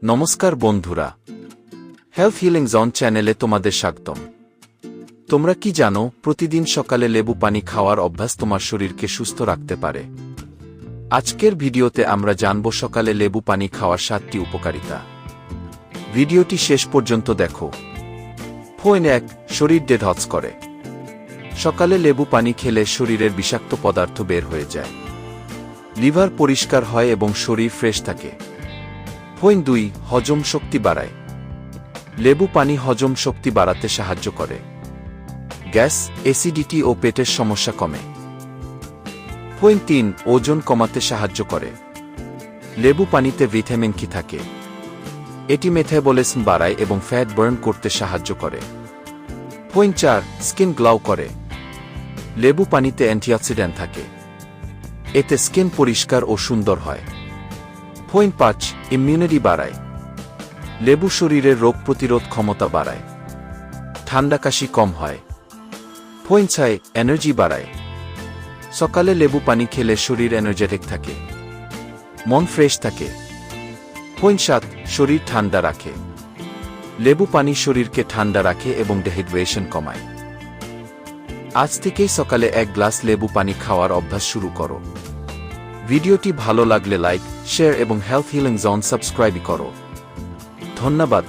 নমস্কার বন্ধুরা, health healing zone চ্যানেলে তোমাদের স্বাগতম। তোমরা কি জানো, প্রতিদিন সকালে লেবু পানি খাওয়ার অভ্যাস তোমার শরীরকে সুস্থ রাখতে পারে? আজকের ভিডিওতে আমরা জানব সকালে লেবু পানি খাওয়ার 7টি উপকারিতা। ভিডিওটি শেষ পর্যন্ত দেখো। পয়েন্ট 1, শরীর ডিটক্স করে। সকালে লেবু পানি খেলে শরীরের বিষাক্ত পদার্থ বের হয়ে যায়, লিভার পরিষ্কার হয় এবং শরীর ফ্রেশ থাকে। পয়েন্ট 2, হজম শক্তি বাড়ায়। লেবু পানি হজম শক্তি বাড়াতে সাহায্য করে, গ্যাস, অ্যাসিডিটি ও পেটের সমস্যা কমে। পয়েন্ট 3, ওজন কমাতে সাহায্য করে। লেবু পানিতে ভিটামিন কি থাকে, এটি মেটাবলিজম বাড়ায় এবং ফ্যাট বার্ন করতে সাহায্য করে। পয়েন্ট 4, স্কিন গ্লো করে। লেবু পানিতে অ্যান্টিঅক্সিডেন্ট থাকে, এতে স্কিন পরিষ্কার ও সুন্দর হয়। পয়েন্ট 5, ইমিউনিটি বাড়ায়। লেবু শরীরের রোগ প্রতিরোধ ক্ষমতা বাড়ায়, ঠান্ডা কাশি কম হয়। পয়েন্ট 6, এনার্জি বাড়ায়। সকালে লেবু পানি খেলে শরীর এনার্জেটিক থাকে, মন ফ্রেশ থাকে। পয়েন্ট 7, শরীর ঠান্ডা রাখে। লেবু পানি শরীরকে ঠান্ডা রাখে এবং ডিহাইড্রেশন কমায়। আজ থেকেই সকালে 1 গ্লাস লেবু পানি খাওয়ার অভ্যাস শুরু করো। ভিডিওটি ভালো লাগলে লাইক, শেয়ার এবং হেলথ হিলিং জোন সাবস্ক্রাইব করো। ধন্যবাদ।